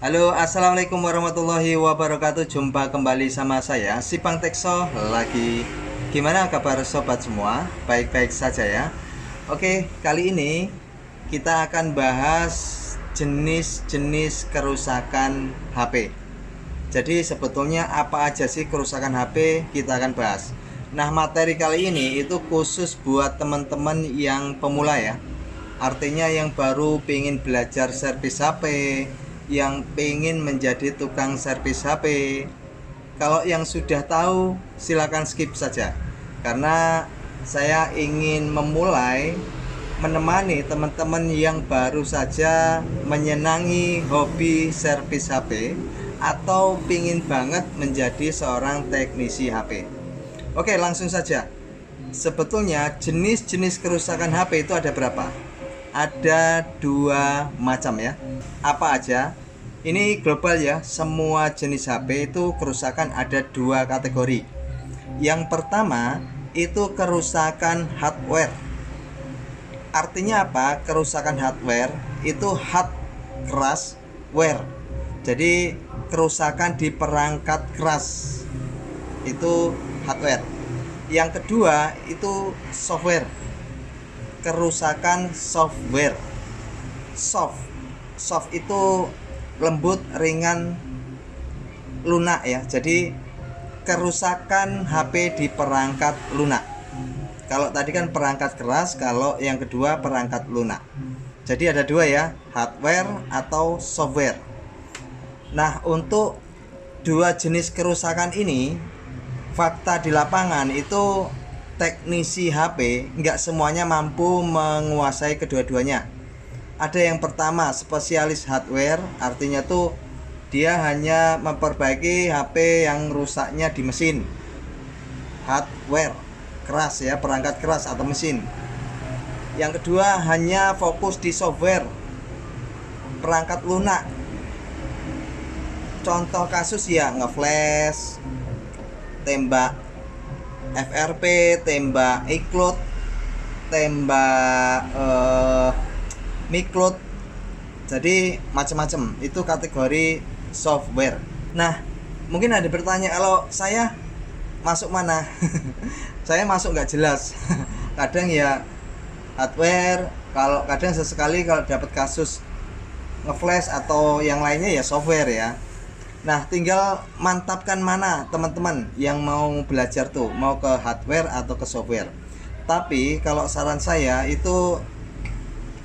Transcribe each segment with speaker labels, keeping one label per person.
Speaker 1: Halo, assalamualaikum warahmatullahi wabarakatuh. Jumpa kembali sama saya, Sipang Tekso lagi. Gimana kabar sobat semua? Baik-baik saja ya. Oke, kali ini kita akan bahas jenis-jenis kerusakan HP. Jadi sebetulnya apa aja sih kerusakan HP, kita akan bahas. Nah, materi kali ini itu khusus buat teman-teman yang pemula ya. Artinya yang baru pengen belajar servis HP, yang pengen menjadi tukang servis HP. Kalau yang sudah tahu silakan skip saja. Karena saya ingin memulai menemani teman-teman yang baru saja menyenangi hobi servis HP atau pingin banget menjadi seorang teknisi HP. Oke, langsung saja. Sebetulnya jenis-jenis kerusakan HP itu ada berapa? Ada dua macam ya. Apa aja? Ini global ya. Semua jenis HP itu kerusakan ada dua kategori. Yang pertama itu kerusakan hardware. Artinya apa? Kerusakan hardware itu hard keras wear. Jadi kerusakan di perangkat keras itu hardware. Yang kedua itu software. Kerusakan software. Soft itu lembut, ringan, lunak ya. Jadi kerusakan HP di perangkat lunak. Kalau tadi kan perangkat keras, kalau yang kedua perangkat lunak. Jadi ada dua ya, hardware atau software. Nah, untuk dua jenis kerusakan ini, fakta di lapangan itu teknisi HP nggak semuanya mampu menguasai kedua-duanya. Ada yang pertama spesialis hardware, artinya tuh dia hanya memperbaiki HP yang rusaknya di mesin. Hardware keras ya, perangkat keras atau mesin. Yang kedua hanya fokus di software, perangkat lunak. Contoh kasus ya ngeflash, tembak FRP, tembak iCloud, tembak miCloud. Jadi macam-macam. Itu kategori software. Nah, mungkin ada bertanya, kalau saya masuk mana? Saya masuk nggak jelas. Kadang ya hardware, kalau kadang sesekali kalau dapat kasus ngeflash atau yang lainnya ya software ya. Nah, tinggal mantapkan mana teman-teman yang mau belajar tuh, mau ke hardware atau ke software. Tapi kalau saran saya itu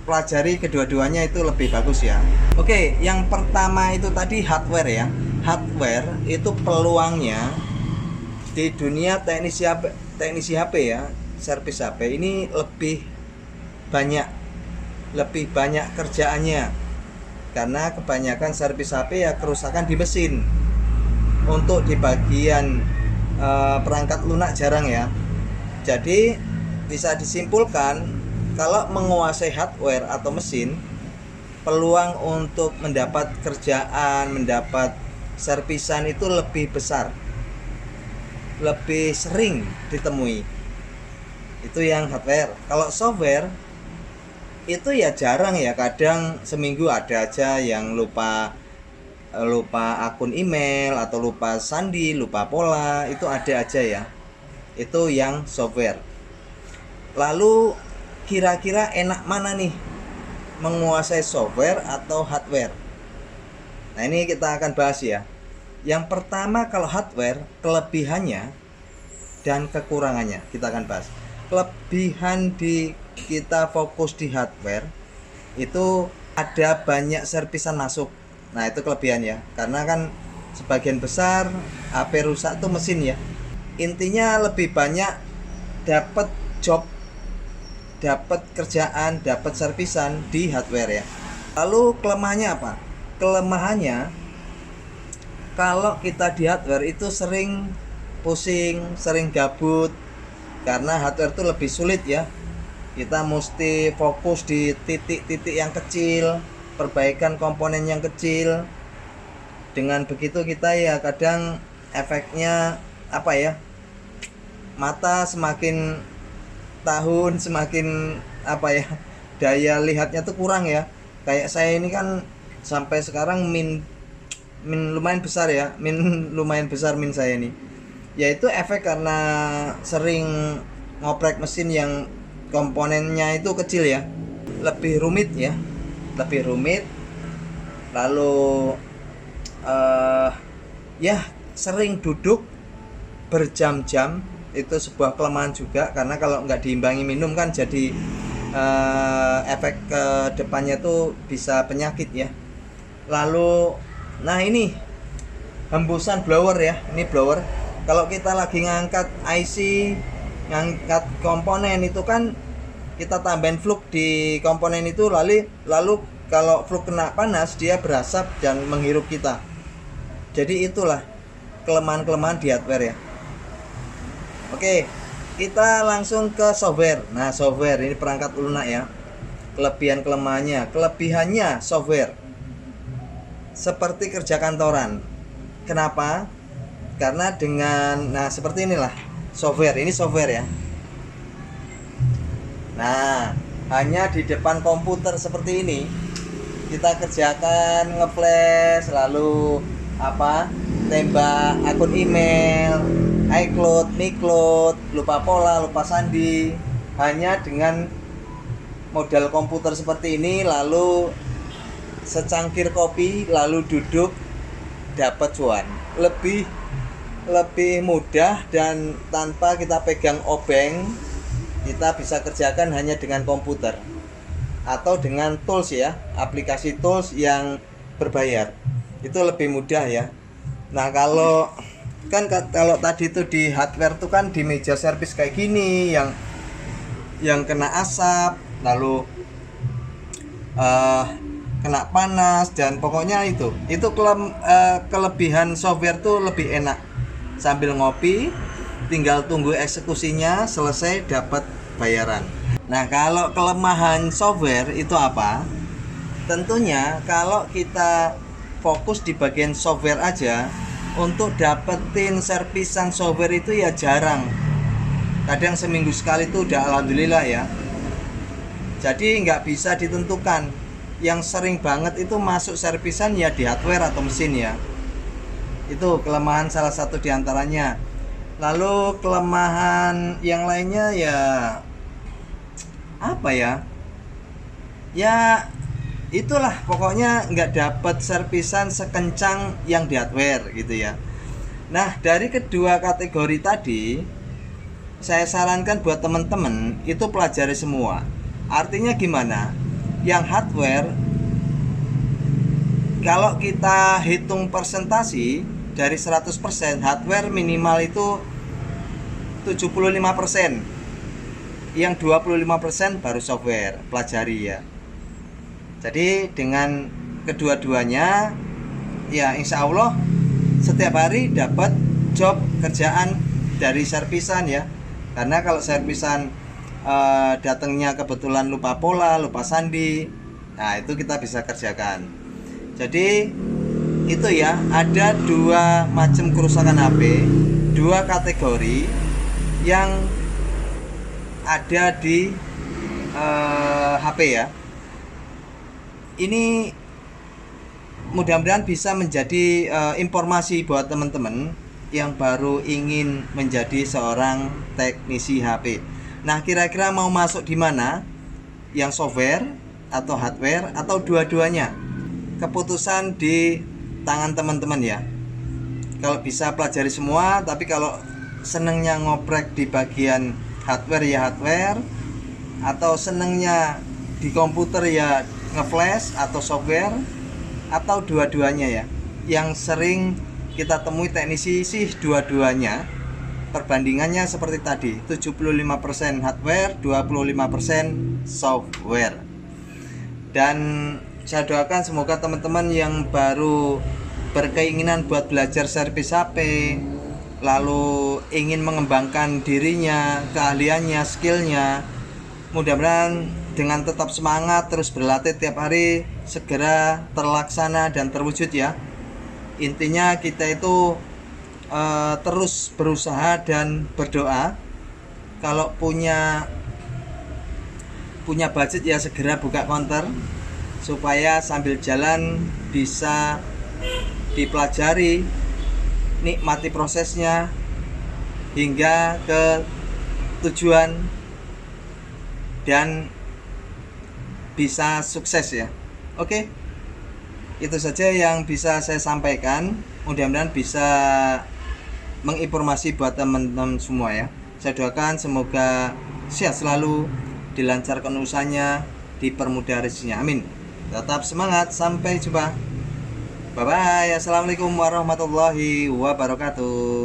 Speaker 1: pelajari kedua-duanya itu lebih bagus ya. Oke, yang pertama itu tadi hardware ya. Hardware itu peluangnya di dunia teknisi HP ya, servis HP ini lebih banyak kerjaannya. Karena kebanyakan servis HP ya kerusakan di mesin. Untuk di bagian perangkat lunak jarang ya. Jadi bisa disimpulkan kalau menguasai hardware atau mesin, peluang untuk mendapat kerjaan, mendapat servisan itu lebih besar, lebih sering ditemui. Itu yang hardware. Kalau software itu ya jarang ya, kadang seminggu ada aja yang lupa akun email atau lupa sandi, lupa pola, itu ada aja ya. Itu yang software. Lalu kira-kira enak mana nih, menguasai software atau hardware? Nah, ini kita akan bahas ya. Yang pertama, kalau hardware, kelebihannya dan kekurangannya kita akan bahas. Kelebihan di kita fokus di hardware itu ada banyak servisan masuk. Nah, itu kelebihan ya. Karena kan sebagian besar HP rusak tuh mesin ya. Intinya lebih banyak dapat job, dapat kerjaan, dapat servisan di hardware ya. Lalu kelemahannya apa? Kelemahannya kalau kita di hardware itu sering pusing, sering gabut. Karena hardware itu lebih sulit ya. Kita mesti fokus di titik-titik yang kecil, perbaikan komponen yang kecil. Dengan begitu kita ya kadang efeknya apa ya? Mata semakin tahun semakin apa ya? Daya lihatnya tuh kurang ya. Kayak saya ini kan sampai sekarang lumayan besar ya, lumayan besar saya ini, yaitu efek karena sering ngoprek mesin yang komponennya itu kecil ya, lebih rumit ya, lebih rumit. Lalu ya sering duduk berjam-jam, itu sebuah kelemahan juga, karena kalau nggak diimbangi minum kan jadi efek ke depannya tuh bisa penyakit ya. Lalu nah ini hembusan blower ya, ini blower. Kalau kita lagi ngangkat IC, ngangkat komponen itu kan kita tambahin fluk di komponen itu, lalu kalau fluk kena panas dia berasap dan menghirup kita. Jadi itulah kelemahan-kelemahan di hardware ya. Oke, kita langsung ke software. Nah, software ini perangkat lunak ya. Kelebihan kelemahannya, kelebihannya software seperti kerja kantoran. Kenapa? Karena dengan seperti inilah software. Ini software ya. Nah, hanya di depan komputer seperti ini kita kerjakan ngeflash, lalu tembak akun email, iCloud, MiCloud, lupa pola, lupa sandi, hanya dengan modal komputer seperti ini, lalu secangkir kopi, lalu duduk, dapat cuan. Lebih mudah dan tanpa kita pegang obeng, kita bisa kerjakan hanya dengan komputer atau dengan tools ya, aplikasi tools yang berbayar. Itu lebih mudah ya. Nah, kalau tadi itu di hardware tuh kan di meja servis kayak gini yang kena asap, lalu kena panas, dan pokoknya itu kelebihan software tuh lebih enak. Sambil ngopi, tinggal tunggu eksekusinya selesai, dapat bayaran. Nah, kalau kelemahan software itu apa? Tentunya kalau kita fokus di bagian software aja, untuk dapetin servisan software itu ya jarang. Kadang seminggu sekali itu udah alhamdulillah ya. Jadi nggak bisa ditentukan. Yang sering banget itu masuk servisan ya di hardware atau mesin ya. Itu kelemahan salah satu diantaranya. Lalu kelemahan yang lainnya ya apa ya? Ya itulah, pokoknya nggak dapat servisan sekencang yang di hardware gitu ya. Nah, dari kedua kategori tadi saya sarankan buat teman-teman itu pelajari semua. Artinya gimana? Yang hardware, kalau kita hitung persentasi dari 100%, hardware minimal itu 75%. Yang 25% baru software, pelajari ya. Jadi dengan kedua-duanya ya insya Allah setiap hari dapat job kerjaan dari servisan ya. Karena kalau servisan datangnya kebetulan lupa pola, lupa sandi, nah itu kita bisa kerjakan. Jadi itu ya, ada dua macam kerusakan HP, dua kategori yang ada di HP ya. Ini mudah-mudahan bisa menjadi informasi buat teman-teman yang baru ingin menjadi seorang teknisi HP. Nah, kira-kira mau masuk di mana? Yang software atau hardware atau dua-duanya? Keputusan di tangan teman-teman ya. Kalau bisa pelajari semua, tapi kalau senengnya ngoprek di bagian hardware ya hardware, atau senengnya di komputer ya ngeflash atau software, atau dua-duanya ya. Yang sering kita temui teknisi sih dua-duanya. Perbandingannya seperti tadi, 75% hardware, 25% software. Dan saya doakan semoga teman-teman yang baru berkeinginan buat belajar servis HP, lalu ingin mengembangkan dirinya, keahliannya, skillnya, mudah-mudahan dengan tetap semangat terus berlatih tiap hari segera terlaksana dan terwujud ya. Intinya kita itu terus berusaha dan berdoa. Kalau punya budget ya segera buka counter supaya sambil jalan bisa dipelajari, nikmati prosesnya hingga ke tujuan dan bisa sukses ya. Oke, itu saja yang bisa saya sampaikan. Mudah-mudahan bisa menginformasi buat teman-teman semua ya. Saya doakan semoga sehat selalu, dilancarkan usahanya, dipermudah rezekinya, amin. Tetap semangat, sampai jumpa. Bye bye. Assalamualaikum warahmatullahi wabarakatuh.